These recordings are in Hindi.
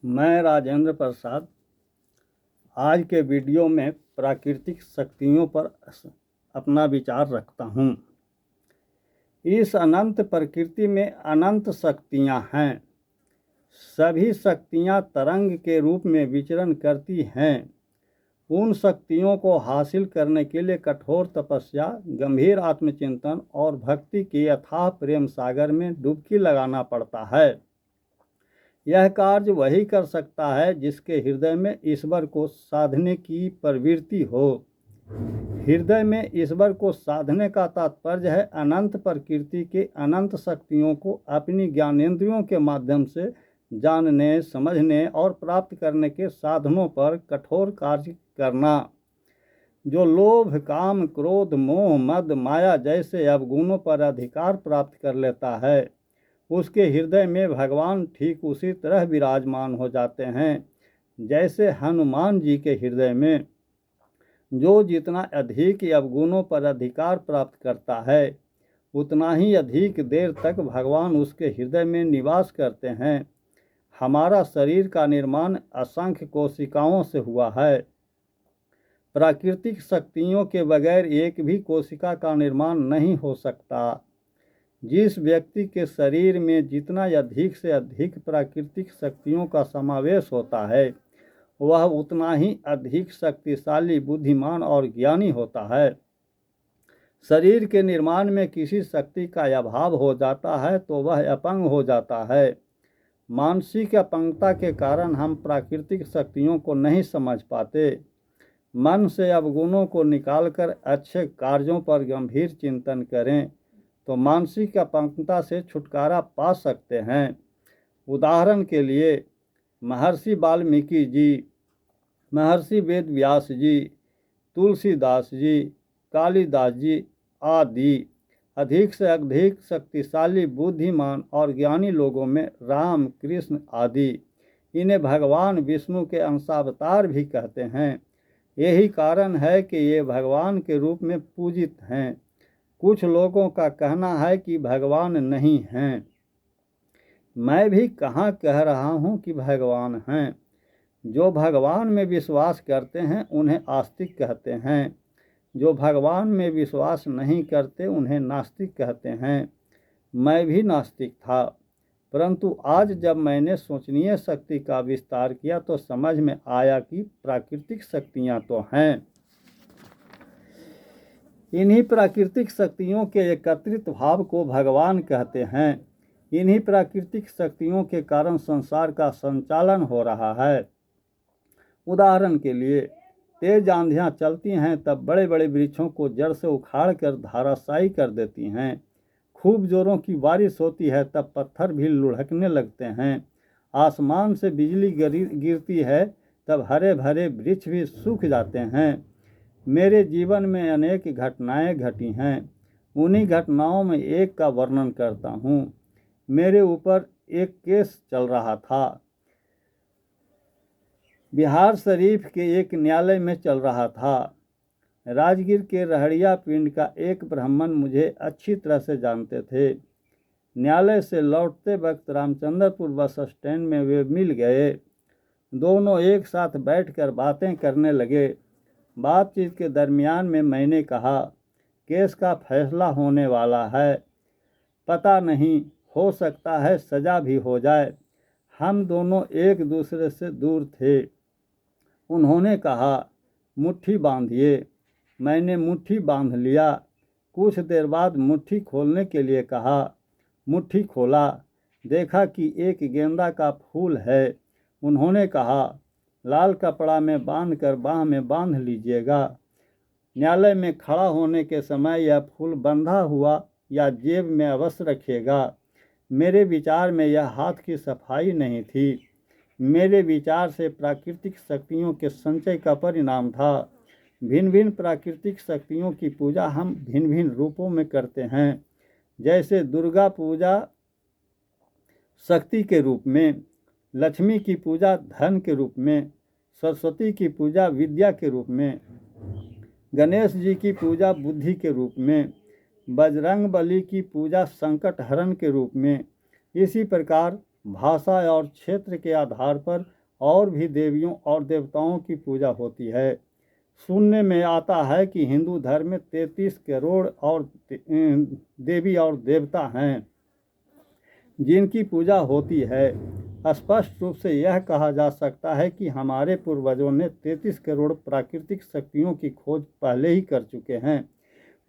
मैं राजेंद्र प्रसाद आज के वीडियो में प्राकृतिक शक्तियों पर अपना विचार रखता हूँ। इस अनंत प्रकृति में अनंत शक्तियाँ हैं। सभी शक्तियाँ तरंग के रूप में विचरण करती हैं। उन शक्तियों को हासिल करने के लिए कठोर तपस्या, गंभीर आत्मचिंतन और भक्ति के अथाह प्रेम सागर में डुबकी लगाना पड़ता है। यह कार्य वही कर सकता है जिसके हृदय में ईश्वर को साधने की प्रवृत्ति हो। हृदय में ईश्वर को साधने का तात्पर्य है अनंत प्रकृति के अनंत शक्तियों को अपनी ज्ञानेंद्रियों के माध्यम से जानने, समझने और प्राप्त करने के साधनों पर कठोर कार्य करना। जो लोभ, काम, क्रोध, मोह, मद, माया जैसे अवगुणों पर अधिकार प्राप्त कर लेता है, उसके हृदय में भगवान ठीक उसी तरह विराजमान हो जाते हैं जैसे हनुमान जी के हृदय में। जो जितना अधिक अवगुणों पर अधिकार प्राप्त करता है, उतना ही अधिक देर तक भगवान उसके हृदय में निवास करते हैं। हमारा शरीर का निर्माण असंख्य कोशिकाओं से हुआ है। प्राकृतिक शक्तियों के बगैर एक भी कोशिका का निर्माण नहीं हो सकता। जिस व्यक्ति के शरीर में जितना अधिक से अधिक प्राकृतिक शक्तियों का समावेश होता है, वह उतना ही अधिक शक्तिशाली, बुद्धिमान और ज्ञानी होता है। शरीर के निर्माण में किसी शक्ति का अभाव हो जाता है तो वह अपंग हो जाता है। मानसिक अपंगता के कारण हम प्राकृतिक शक्तियों को नहीं समझ पाते। मन से अवगुणों को निकालकर अच्छे कार्यों पर गंभीर चिंतन करें तो मानसिक अपंगता से छुटकारा पा सकते हैं। उदाहरण के लिए महर्षि वाल्मीकि जी, महर्षि वेदव्यास जी, तुलसीदास जी, कालिदास जी आदि अधिक से अधिक शक्तिशाली, बुद्धिमान और ज्ञानी लोगों में राम, कृष्ण आदि, इन्हें भगवान विष्णु के अंशावतार भी कहते हैं। यही कारण है कि ये भगवान के रूप में पूजित हैं। कुछ लोगों का कहना है कि भगवान नहीं हैं। मैं भी कहाँ कह रहा हूँ कि भगवान हैं। जो भगवान में विश्वास करते हैं उन्हें आस्तिक कहते हैं। जो भगवान में विश्वास नहीं करते उन्हें नास्तिक कहते हैं। मैं भी नास्तिक था, परंतु आज जब मैंने सोचनीय शक्ति का विस्तार किया तो समझ में आया कि प्राकृतिक शक्तियाँ तो हैं। इन्हीं प्राकृतिक शक्तियों के एकत्रित भाव को भगवान कहते हैं। इन्हीं प्राकृतिक शक्तियों के कारण संसार का संचालन हो रहा है। उदाहरण के लिए, तेज आंधियाँ चलती हैं तब बड़े बड़े वृक्षों को जड़ से उखाड़ कर धराशायी कर देती हैं। खूब जोरों की बारिश होती है तब पत्थर भी लुढ़कने लगते हैं। आसमान से बिजली गिरती है तब हरे भरे वृक्ष भी सूख जाते हैं। मेरे जीवन में अनेक घटनाएं घटी हैं। उन्हीं घटनाओं में एक का वर्णन करता हूँ। मेरे ऊपर एक केस चल रहा था। बिहार शरीफ के एक न्यायालय में चल रहा था। राजगीर के रहड़िया पिंड का एक ब्राह्मण मुझे अच्छी तरह से जानते थे। न्यायालय से लौटते वक्त रामचंद्रपुर बस स्टैंड में वे मिल गए। दोनों एक साथ बैठकर बातें करने लगे। बातचीत के दरमियान में मैंने कहा, केस का फैसला होने वाला है, पता नहीं, हो सकता है सजा भी हो जाए। हम दोनों एक दूसरे से दूर थे। उन्होंने कहा, मुट्ठी बांधिए। मैंने मुट्ठी बांध लिया। कुछ देर बाद मुट्ठी खोलने के लिए कहा। मुट्ठी खोला, देखा कि एक गेंदा का फूल है। उन्होंने कहा, लाल कपड़ा में बांधकर बाह में बांध लीजिएगा। न्यायालय में खड़ा होने के समय यह फूल बंधा हुआ या जेब में अवश्य रखिएगा। मेरे विचार में यह हाथ की सफाई नहीं थी। मेरे विचार से प्राकृतिक शक्तियों के संचय का परिणाम था। भिन्न भिन्न प्राकृतिक शक्तियों की पूजा हम भिन्न भिन्न रूपों में करते हैं। जैसे दुर्गा पूजा शक्ति के रूप में, लक्ष्मी की पूजा धन के रूप में, सरस्वती की पूजा विद्या के रूप में, गणेश जी की पूजा बुद्धि के रूप में, बजरंग बली की पूजा संकट हरण के रूप में। इसी प्रकार भाषा और क्षेत्र के आधार पर और भी देवियों और देवताओं की पूजा होती है। सुनने में आता है कि हिंदू धर्म में 33 करोड़ और देवी और देवता हैं जिनकी पूजा होती है। स्पष्ट रूप से यह कहा जा सकता है कि हमारे पूर्वजों ने 33 करोड़ प्राकृतिक शक्तियों की खोज पहले ही कर चुके हैं।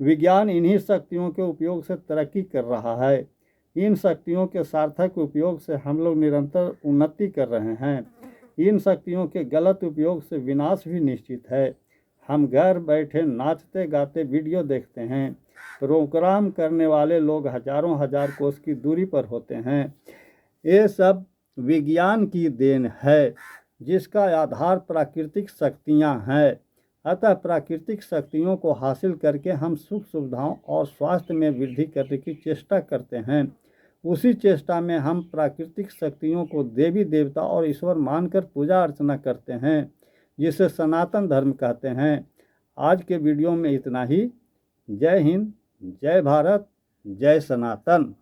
विज्ञान इन्हीं शक्तियों के उपयोग से तरक्की कर रहा है। इन शक्तियों के सार्थक उपयोग से हम लोग निरंतर उन्नति कर रहे हैं। इन शक्तियों के गलत उपयोग से विनाश भी निश्चित है। हम घर बैठे नाचते गाते वीडियो देखते हैं। प्रोग्राम करने वाले लोग हजारों हजार कोस की दूरी पर होते हैं। ये सब विज्ञान की देन है जिसका आधार प्राकृतिक शक्तियाँ हैं। अतः प्राकृतिक शक्तियों को हासिल करके हम सुख सुविधाओं और स्वास्थ्य में वृद्धि करने की चेष्टा करते हैं। उसी चेष्टा में हम प्राकृतिक शक्तियों को देवी देवता और ईश्वर मानकर पूजा अर्चना करते हैं, जिसे सनातन धर्म कहते हैं। आज के वीडियो में इतना ही। जय हिंद, जय भारत, जय सनातन।